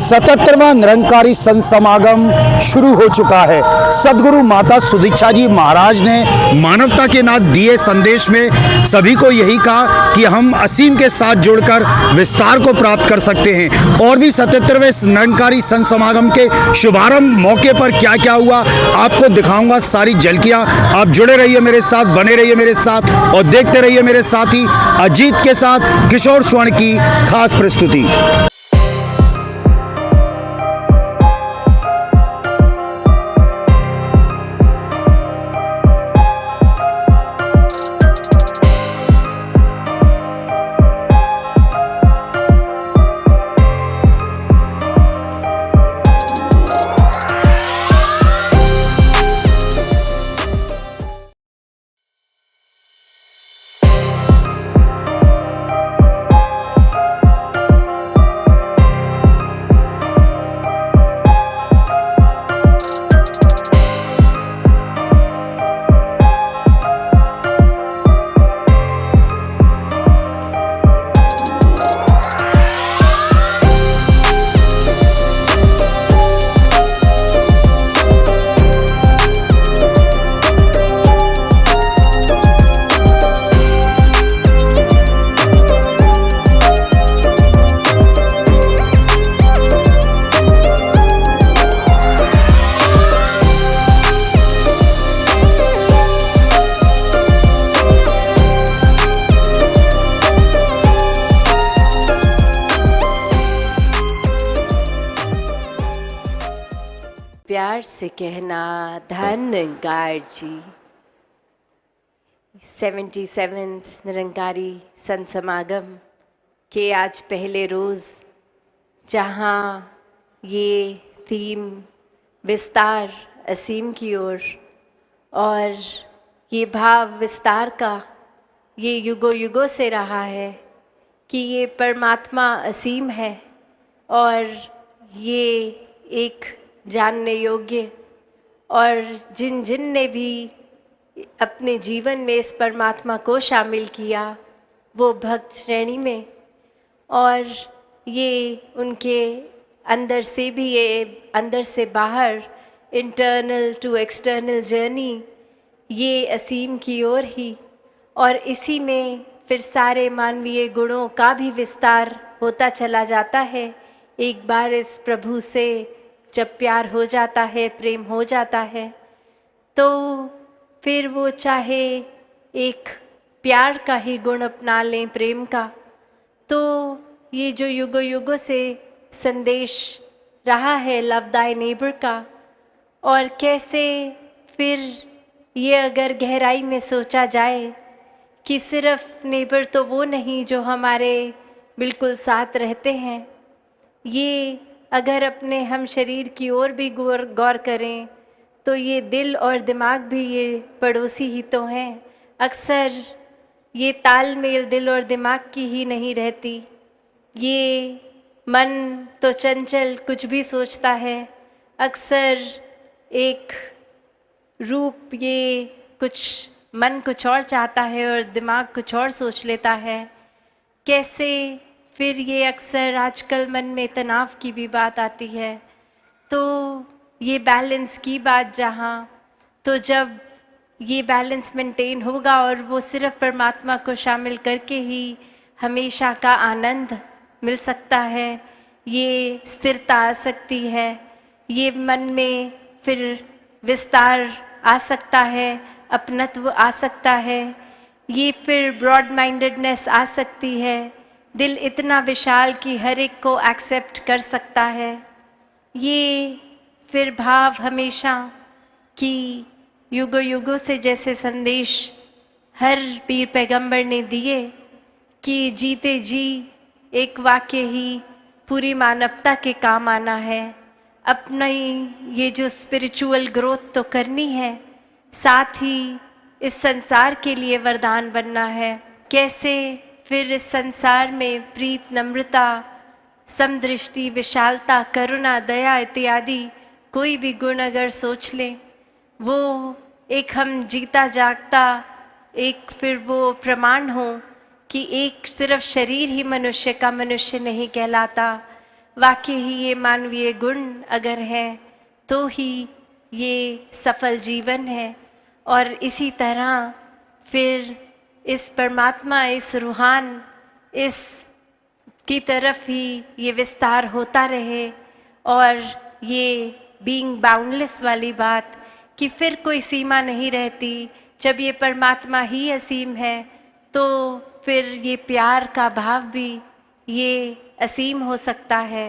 77वां निरंकारी संत समागम शुरू हो चुका है। सदगुरु माता सुदीक्षा जी महाराज ने मानवता के नाथ दिए संदेश में सभी को यही कहा कि हम असीम के साथ जुड़कर विस्तार को प्राप्त कर सकते हैं। और भी 77वें निरंकारी संत समागम के शुभारंभ मौके पर क्या क्या हुआ आपको दिखाऊंगा सारी झलकियां। आप जुड़े रहिए मेरे साथ, बने रहिए मेरे साथ और देखते रहिए मेरे साथी अजीत के साथ किशोर स्वर्ण की खास प्रस्तुति। प्यार से कहना धन निरंकार जी। 77th निरंकारी संत समागम के आज पहले रोज़, जहाँ ये थीम विस्तार असीम की ओर और ये भाव विस्तार का ये युगों युगों से रहा है कि ये परमात्मा असीम है और ये एक जानने योग्य, और जिन जिन ने भी अपने जीवन में इस परमात्मा को शामिल किया वो भक्त श्रेणी में, और ये उनके अंदर से भी, ये अंदर से बाहर, इंटरनल टू एक्सटर्नल जर्नी, ये असीम की ओर ही, और इसी में फिर सारे मानवीय गुणों का भी विस्तार होता चला जाता है। एक बार इस प्रभु से जब प्यार हो जाता है, प्रेम हो जाता है, तो फिर वो चाहे एक प्यार का ही गुण अपना लें, प्रेम का, तो ये जो युगों युगों से संदेश रहा है लव दाई नेबर का, और कैसे फिर ये अगर गहराई में सोचा जाए कि सिर्फ नेबर तो वो नहीं जो हमारे बिल्कुल साथ रहते हैं, ये अगर अपने हम शरीर की ओर भी गौर करें तो ये दिल और दिमाग भी ये पड़ोसी ही तो हैं। अक्सर ये तालमेल दिल और दिमाग की ही नहीं रहती। ये मन तो चंचल कुछ भी सोचता है, अक्सर एक रूप, ये कुछ मन कुछ और चाहता है और दिमाग कुछ और सोच लेता है। कैसे फिर ये अक्सर आजकल मन में तनाव की भी बात आती है, तो ये बैलेंस की बात जहाँ, तो जब ये बैलेंस मेंटेन होगा और वो सिर्फ परमात्मा को शामिल करके ही हमेशा का आनंद मिल सकता है, ये स्थिरता आ सकती है, ये मन में फिर विस्तार आ सकता है, अपनत्व आ सकता है, ये फिर ब्रॉड माइंडेडनेस आ सकती है, दिल इतना विशाल कि हर एक को एक्सेप्ट कर सकता है। ये फिर भाव हमेशा कि युगों युगों से जैसे संदेश हर पीर पैगंबर ने दिए कि जीते जी एक वाक्य ही पूरी मानवता के काम आना है, अपना ये जो स्पिरिचुअल ग्रोथ तो करनी है, साथ ही इस संसार के लिए वरदान बनना है। कैसे फिर इस संसार में प्रीत, नम्रता, समदृष्टि, विशालता, करुणा, दया इत्यादि कोई भी गुण अगर सोच लें, वो एक हम जीता जागता एक फिर वो प्रमाण हो कि एक सिर्फ शरीर ही मनुष्य का मनुष्य नहीं कहलाता, वाकई ही ये मानवीय गुण अगर है तो ही ये सफल जीवन है। और इसी तरह फिर इस परमात्मा, इस रूहान, इस की तरफ ही ये विस्तार होता रहे। और ये बीइंग बाउंडलेस वाली बात कि फिर कोई सीमा नहीं रहती। जब ये परमात्मा ही असीम है तो फिर ये प्यार का भाव भी ये असीम हो सकता है।